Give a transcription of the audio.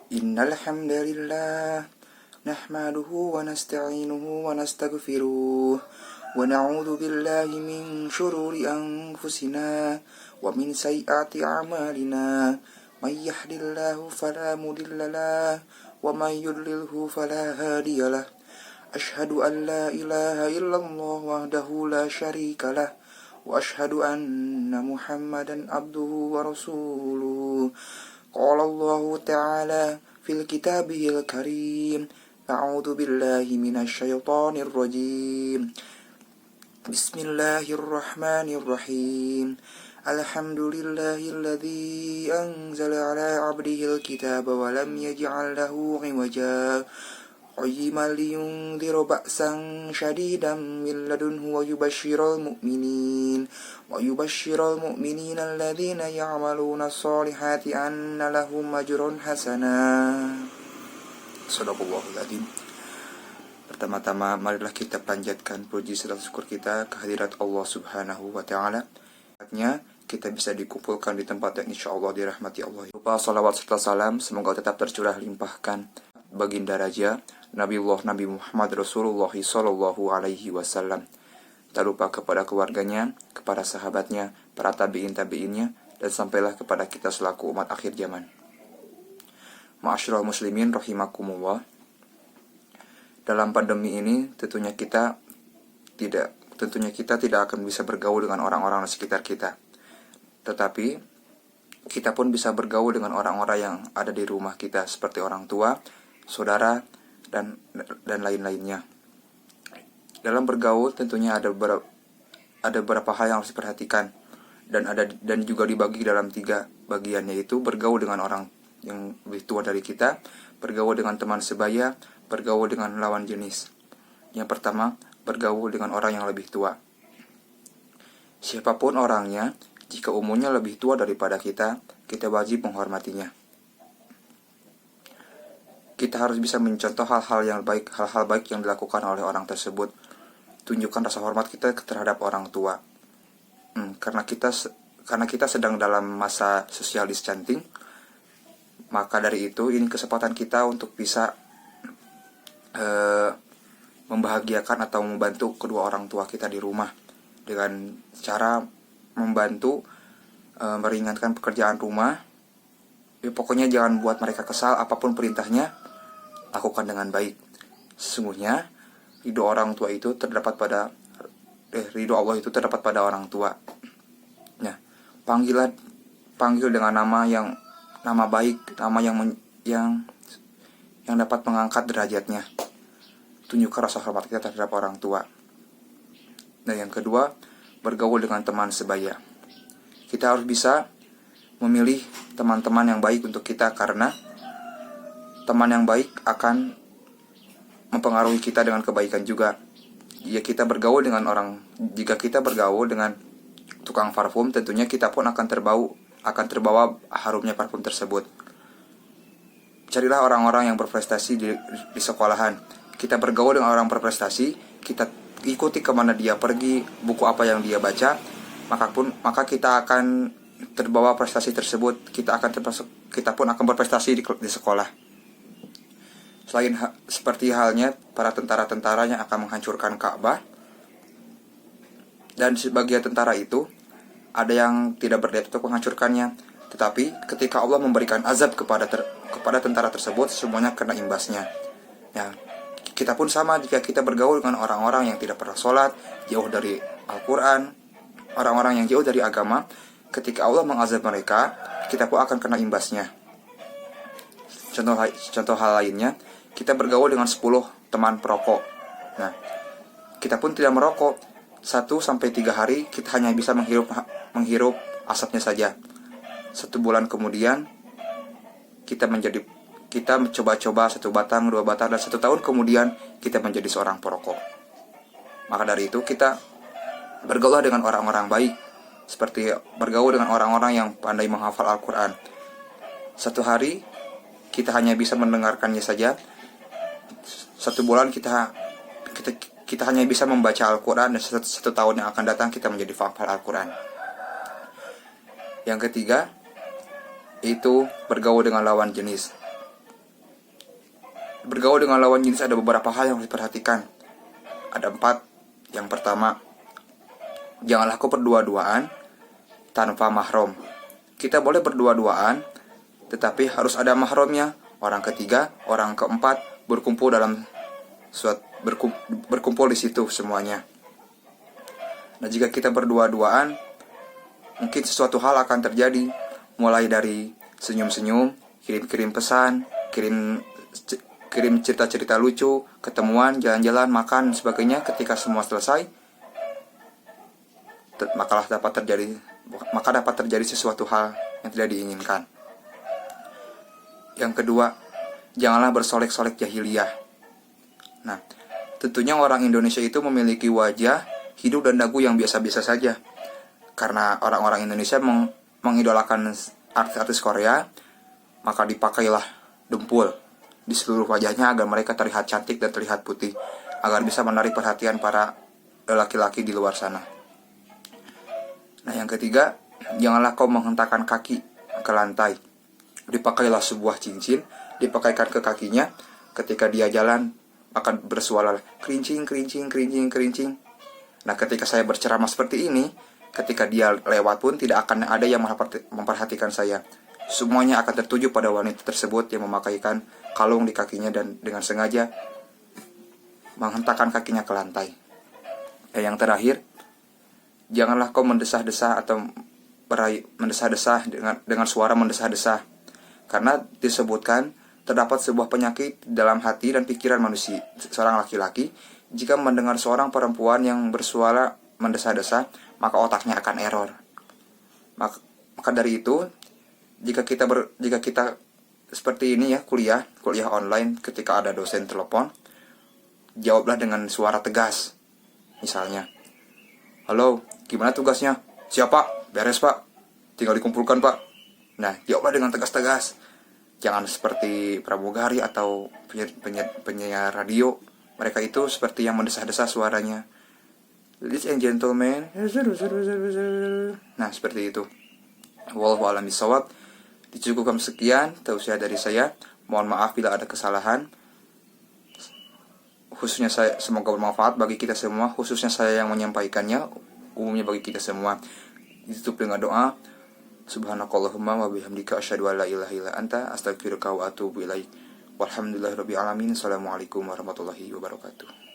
Innal hamdalillah nahmaduhu wa nasta'inuhu wa nastaghfiruh wa na'udzu billahi min shururi anfusina wa min sayyiati a'malina may yahdihillahu fala mudilla lahu wa may yudlilhu fala hadiyalah. Ashhadu an la ilaha illallah wahdahu la syarika lah wa ashhadu anna Muhammadan abduhu wa rasuluh. Qala Allah Ta'ala fil kitabihil karim. A'udzu billahi minasy syaithanir rajim. Bismillahirrahmanirrahim. Alhamdulillahilladzi anzala 'ala 'abdihil kitaba wa lam yaj'al lahu 'iwaja. Qayyiman liyundhira ba'san syadidan min ladunhu wa yubashshiral mu'minin alladzina ya'maluna sholihati anna lahum ajrun hasana. Shadaqallahul adzim. Pertama-tama marilah kita panjatkan puji serta syukur kita kehadirat Allah Subhanahu wa taala. Kita bisa dikumpulkan di tempat yang insyaallah dirahmati Allah. Lupa salawat serta salam semoga tetap tercurah limpahkan baginda raja Nabiullah Nabi Muhammad Rasulullah sallallahu alaihi wasallam. Tak lupa kepada keluarganya, kepada sahabatnya, para tabi'in-tabi'innya, dan sampailah kepada kita selaku umat akhir zaman. Ma'asyiral muslimin rahimakumullah. Dalam pandemi ini tentunya kita tidak akan bisa bergaul dengan orang-orang di sekitar kita. Tetapi kita pun bisa bergaul dengan orang-orang yang ada di rumah kita seperti orang tua, saudara, dan lain-lainnya. Dalam bergaul tentunya ada beberapa hal yang harus diperhatikan dan juga dibagi dalam 3 bagian, yaitu bergaul dengan orang yang lebih tua dari kita, bergaul dengan teman sebaya, bergaul dengan lawan jenis. Yang pertama, bergaul dengan orang yang lebih tua. Siapapun orangnya, jika umurnya lebih tua daripada kita wajib menghormatinya. Kita harus bisa mencontoh hal-hal baik yang dilakukan oleh orang tersebut. Tunjukkan rasa hormat kita terhadap orang tua. Karena kita sedang dalam masa social distancing, maka dari itu ini kesempatan kita untuk bisa membahagiakan atau membantu kedua orang tua kita di rumah dengan cara membantu meringankan pekerjaan rumah. Pokoknya jangan buat mereka kesal, apapun perintahnya lakukan dengan baik. Sesungguhnya ridho Allah itu terdapat pada orang tua. Nah, panggil dengan nama baik, nama yang dapat mengangkat derajatnya. Tunjukkan rasa hormat kita terhadap orang tua. Dan yang kedua, bergaul dengan teman sebaya. Kita harus bisa memilih teman-teman yang baik untuk kita, karena teman yang baik akan mempengaruhi kita dengan kebaikan juga. Jika kita bergaul dengan tukang parfum, tentunya kita pun akan terbawa harumnya parfum tersebut. Carilah orang-orang yang berprestasi di sekolahan. Kita bergaul dengan orang berprestasi, kita ikuti kemana dia pergi, buku apa yang dia baca, maka kita akan terbawa prestasi tersebut. Kita pun akan berprestasi di sekolah. Seperti halnya para tentara-tentara yang akan menghancurkan Ka'bah, dan sebagian tentara itu ada yang tidak berniat untuk menghancurkannya, tetapi ketika Allah memberikan azab kepada tentara tersebut, semuanya kena imbasnya. Ya, kita pun sama jika kita bergaul dengan orang-orang yang tidak pernah sholat, jauh dari Al-Quran, orang-orang yang jauh dari agama. Ketika Allah mengazab mereka, kita pun akan kena imbasnya. Contoh hal lainnya, kita bergaul dengan 10 teman perokok. Nah, kita pun tidak merokok. 1-3 hari kita hanya bisa menghirup asapnya saja. 1 bulan kemudian kita mencoba-coba 1 batang, 2 batang, dan 1 tahun kemudian kita menjadi seorang perokok. Maka dari itu kita bergaul dengan orang-orang baik, seperti bergaul dengan orang-orang yang pandai menghafal Al-Quran. 1 hari kita hanya bisa mendengarkannya saja. 1 bulan kita hanya bisa membaca Al-Quran, dan 1 tahun yang akan datang kita menjadi hafal Al-Quran. Yang ketiga, itu bergaul dengan lawan jenis. Bergaul dengan lawan jenis ada beberapa hal yang harus diperhatikan. Ada 4. Yang pertama, janganlah kau berdua-duaan tanpa mahram. Kita boleh berdua-duaan, tetapi harus ada mahramnya. Orang ketiga, orang keempat berkumpul berkumpul di situ semuanya. Nah, jika kita berdua-duaan, mungkin sesuatu hal akan terjadi, mulai dari senyum-senyum, kirim-kirim pesan, kirim cerita-cerita lucu, ketemuan, jalan-jalan, makan, dan sebagainya. Ketika semua selesai, maka dapat terjadi sesuatu hal yang tidak diinginkan. Yang kedua, janganlah bersolek-solek jahiliyah. Nah, tentunya orang Indonesia itu memiliki wajah, hidung, dan dagu yang biasa-biasa saja. Karena orang-orang Indonesia mengidolakan artis-artis Korea, maka dipakailah dempul di seluruh wajahnya agar mereka terlihat cantik dan terlihat putih, agar bisa menarik perhatian para laki-laki di luar sana. Nah, yang ketiga, janganlah kau menghentakkan kaki ke lantai. Dipakailah sebuah cincin, dipakaikan ke kakinya. Ketika dia jalan, akan bersuara kerincing, kerincing, kerincing, kerincing. Nah, ketika saya berceramah seperti ini, ketika dia lewat pun tidak akan ada yang memperhatikan saya. Semuanya akan tertuju pada wanita tersebut yang memakaikan kalung di kakinya dan dengan sengaja menghentakkan kakinya ke lantai. Dan yang terakhir, janganlah kau mendesah-desah atau mendesah-desah dengan suara mendesah-desah. Karena disebutkan terdapat sebuah penyakit dalam hati dan pikiran manusia, seorang laki-laki, jika mendengar seorang perempuan yang bersuara mendesah-desah, maka otaknya akan error. Maka dari itu, jika kita seperti ini ya, kuliah online, ketika ada dosen telepon, jawablah dengan suara tegas. Misalnya, halo, gimana tugasnya? Siapa? Beres, Pak. Tinggal dikumpulkan, Pak. Nah, jawablah dengan tegas-tegas. Jangan seperti pramugari atau penyiar radio. Mereka itu seperti yang mendesah-desah suaranya. Ladies and gentlemen. Nah, seperti itu. Wallahu a'lam bishawab. Dicukupkan sekian tausiah dari saya. Mohon maaf bila ada kesalahan. Khususnya saya, semoga bermanfaat bagi kita semua. Khususnya saya yang menyampaikannya, umumnya bagi kita semua. Ditutup dengan doa. Subhanakallahumma wa bihamdika asyhadu an la ilaha illa anta astaghfiruka wa atubu ilaik. Walhamdulillahirabbil alamin. Assalamualaikum warahmatullahi wabarakatuh.